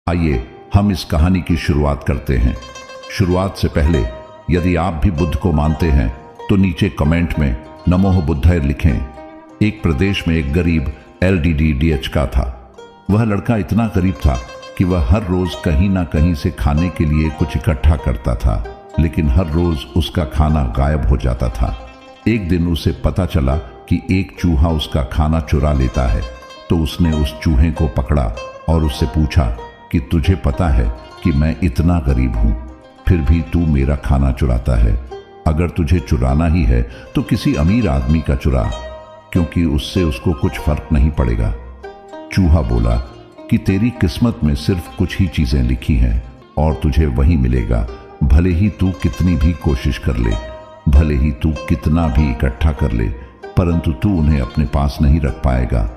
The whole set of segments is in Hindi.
आइए हम इस कहानी की शुरुआत करते हैं। शुरुआत से पहले यदि आप भी बुद्ध को मानते हैं तो नीचे कमेंट में नमोः बुद्धाय लिखें। एक प्रदेश में एक गरीब LDDDH का था। वह लड़का इतना गरीब था कि वह हर रोज कहीं ना कहीं से खाने के लिए कुछ इकट्ठा करता था, लेकिन हर रोज उसका खाना गायब हो जाता था। एक दिन उसे पता चला कि एक चूहा उसका खाना चुरा लेता है, तो उसने उस चूहे को पकड़ा और उससे पूछा कि तुझे पता है कि मैं इतना गरीब हूं, फिर भी तू मेरा खाना चुराता है। अगर तुझे चुराना ही है तो किसी अमीर आदमी का चुरा, क्योंकि उससे उसको कुछ फर्क नहीं पड़ेगा। चूहा बोला कि तेरी किस्मत में सिर्फ कुछ ही चीजें लिखी हैं और तुझे वही मिलेगा, भले ही तू कितनी भी कोशिश कर ले, भले ही तू कितना भी इकट्ठा कर ले, परंतु तू उन्हें अपने पास नहीं रख पाएगा।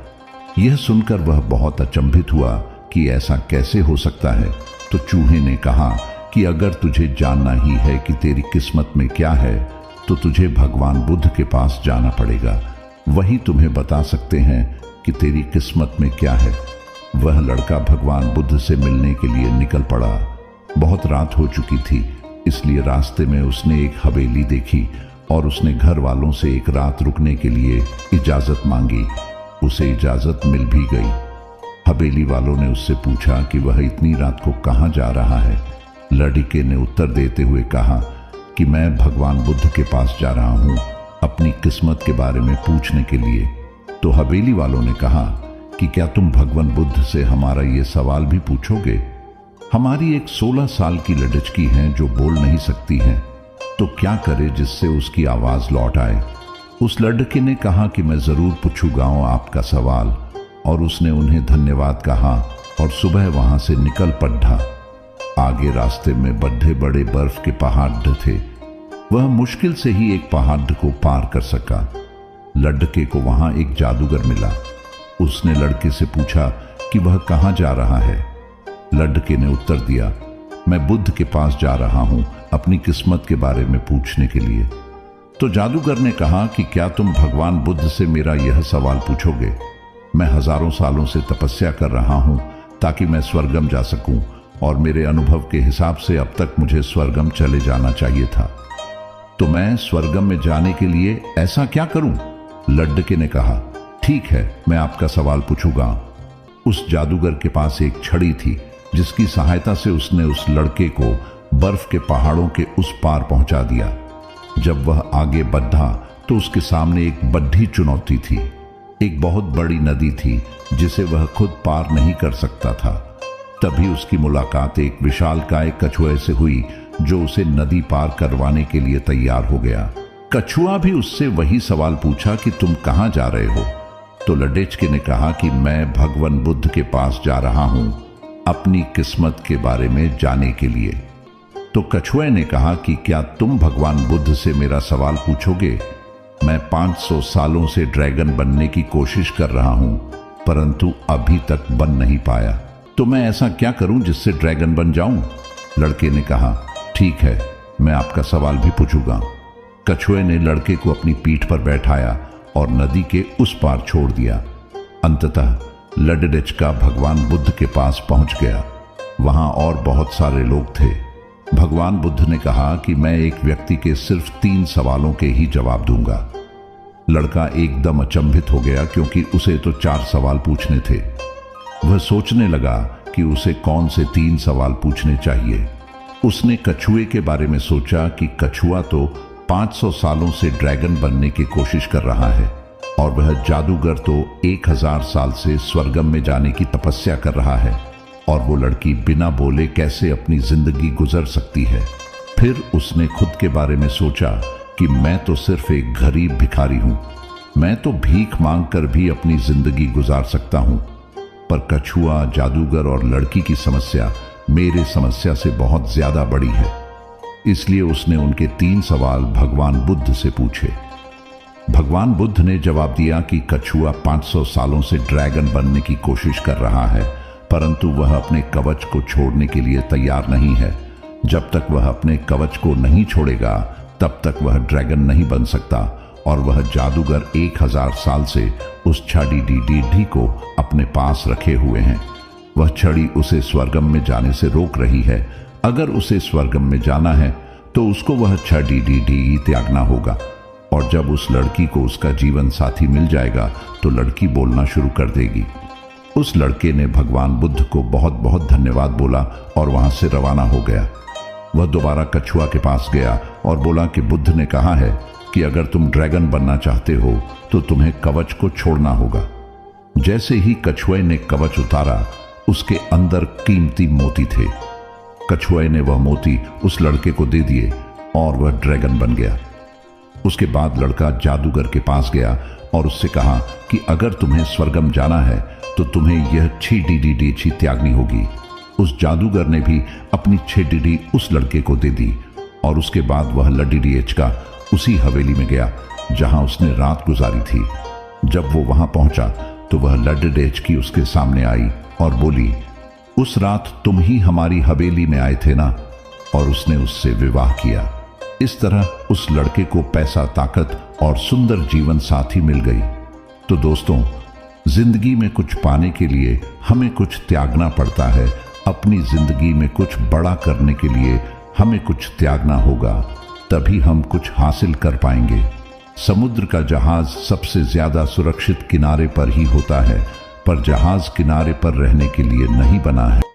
यह सुनकर वह बहुत अचंभित हुआ कि ऐसा कैसे हो सकता है। तो चूहे ने कहा कि अगर तुझे जानना ही है कि तेरी किस्मत में क्या है तो तुझे भगवान बुद्ध के पास जाना पड़ेगा, वही तुम्हें बता सकते हैं कि तेरी किस्मत में क्या है। वह लड़का भगवान बुद्ध से मिलने के लिए निकल पड़ा। बहुत रात हो चुकी थी, इसलिए रास्ते में उसने एक हवेली देखी और उसने घर वालों से एक रात रुकने के लिए इजाजत मांगी। उसे इजाजत मिल भी गई। हवेली वालों ने उससे पूछा कि वह इतनी रात को कहां जा रहा है। लड़के ने उत्तर देते हुए कहा कि मैं भगवान बुद्ध के पास जा रहा हूं अपनी किस्मत के बारे में पूछने के लिए। तो हवेली वालों ने कहा कि क्या तुम भगवान बुद्ध से हमारा ये सवाल भी पूछोगे? हमारी एक 16 साल की लड़की है जो बोल नहीं सकती है, तो क्या करे जिससे उसकी आवाज लौट आए। उस लड़के ने कहा कि मैं जरूर पूछूंगा आपका सवाल, और उसने उन्हें धन्यवाद कहा और सुबह वहां से निकल पड़ा। आगे रास्ते में बड़े बड़े बर्फ के पहाड़ थे। वह मुश्किल से ही एक पहाड़ को पार कर सका। लड़के को वहां एक जादूगर मिला। उसने लड़के से पूछा कि वह कहां जा रहा है। लड़के ने उत्तर दिया, मैं बुद्ध के पास जा रहा हूं अपनी किस्मत के बारे में पूछने के लिए। तो जादूगर ने कहा कि क्या तुम भगवान बुद्ध से मेरा यह सवाल पूछोगे? मैं हजारों सालों से तपस्या कर रहा हूं ताकि मैं स्वर्गम जा सकूं, और मेरे अनुभव के हिसाब से अब तक मुझे स्वर्गम चले जाना चाहिए था। तो मैं स्वर्गम में जाने के लिए ऐसा क्या करूं? लड़के ने कहा, ठीक है, मैं आपका सवाल पूछूंगा। उस जादूगर के पास एक छड़ी थी जिसकी सहायता से उसने उस लड़के को बर्फ के पहाड़ों के उस पार पहुंचा दिया। जब वह आगे बढ़ा तो उसके सामने एक बड़ी चुनौती थी। एक बहुत बड़ी नदी थी जिसे वह खुद पार नहीं कर सकता था। तभी उसकी मुलाकात एक विशालकाय कछुए से हुई जो उसे नदी पार करवाने के लिए तैयार हो गया। कछुआ भी उससे वही सवाल पूछा कि तुम कहां जा रहे हो? तो लड़के ने कहा कि मैं भगवान बुद्ध के पास जा रहा हूं अपनी किस्मत के बारे में जानने के लिए। तो कछुए ने कहा कि क्या तुम भगवान बुद्ध से मेरा सवाल पूछोगे? मैं 500 सालों से ड्रैगन बनने की कोशिश कर रहा हूं, परंतु अभी तक बन नहीं पाया। तो मैं ऐसा क्या करूं जिससे ड्रैगन बन जाऊं? लड़के ने कहा, ठीक है, मैं आपका सवाल भी पूछूंगा। कछुए ने लड़के को अपनी पीठ पर बैठाया और नदी के उस पार छोड़ दिया। अंततः लड़का भगवान बुद्ध के पास पहुंच गया। वहां और बहुत सारे लोग थे। भगवान बुद्ध ने कहा कि मैं एक व्यक्ति के सिर्फ 3 सवालों के ही जवाब दूंगा। लड़का एकदम अचंभित हो गया क्योंकि उसे तो 4 सवाल पूछने थे। वह सोचने लगा कि उसे कौन से 3 सवाल पूछने चाहिए। उसने कछुए के बारे में सोचा कि कछुआ तो 500 सालों से ड्रैगन बनने की कोशिश कर रहा है और वह जादूगर तो 1000 साल से स्वर्गम में जाने की तपस्या कर रहा है, और वो लड़की बिना बोले कैसे अपनी जिंदगी गुजर सकती है। फिर उसने खुद के बारे में सोचा कि मैं तो सिर्फ एक गरीब भिखारी हूं, मैं तो भीख मांगकर भी अपनी जिंदगी गुजार सकता हूं, पर कछुआ, जादूगर और लड़की की समस्या मेरे समस्या से बहुत ज्यादा बड़ी है। इसलिए उसने उनके 3 सवाल भगवान बुद्ध से पूछे। भगवान बुद्ध ने जवाब दिया कि कछुआ 500 सालों से ड्रैगन बनने की कोशिश कर रहा है, परंतु वह अपने कवच को छोड़ने के लिए तैयार नहीं है। जब तक वह अपने कवच को नहीं छोड़ेगा तब तक वह ड्रैगन नहीं बन सकता, और वह जादूगर 1000 साल से उस छड़ी डी को अपने पास रखे हुए हैं। वह छड़ी उसे स्वर्गम में जाने से रोक रही है। अगर उसे स्वर्गम में जाना है तो उसको वह छड़ी ही त्यागना होगा। और जब उस लड़की को उसका जीवन साथी मिल जाएगा तो लड़की बोलना शुरू कर देगी। उस लड़के ने भगवान बुद्ध को बहुत बहुत धन्यवाद बोला और वहां से रवाना हो गया। वह दोबारा कछुआ के पास गया और बोला कि बुद्ध ने कहा है कि अगर तुम ड्रैगन बनना चाहते हो तो तुम्हें कवच को छोड़ना होगा। जैसे ही कछुए ने कवच उतारा, उसके अंदर कीमती मोती थे। कछुए ने वह मोती उस लड़के को दे दिए और वह ड्रैगन बन गया। उसके बाद लड़का जादूगर के पास गया और उससे कहा कि अगर तुम्हें स्वर्गम जाना है तो तुम्हें यह 6 डीडी त्यागनी होगी। उस जादूगर ने भी अपनी 6 डीडी उस लड़के को दे दी और उसके बाद वह लडीडीएच का उसी हवेली में गया जहां उसने रात गुजारी थी। जब वो वहां पहुंचा तो वह लडीडीएच की उसके सामने आई और बोली, उस रात तुम ही हमारी हवेली में आए थे ना? और उसने उससे विवाह किया। इस तरह उस लड़के को पैसा, ताकत और सुंदर जीवन साथी मिल गई। तो दोस्तों, जिंदगी में कुछ पाने के लिए हमें कुछ त्यागना पड़ता है। अपनी जिंदगी में कुछ बड़ा करने के लिए हमें कुछ त्यागना होगा, तभी हम कुछ हासिल कर पाएंगे। समुद्र का जहाज सबसे ज्यादा सुरक्षित किनारे पर ही होता है, पर जहाज किनारे पर रहने के लिए नहीं बना है।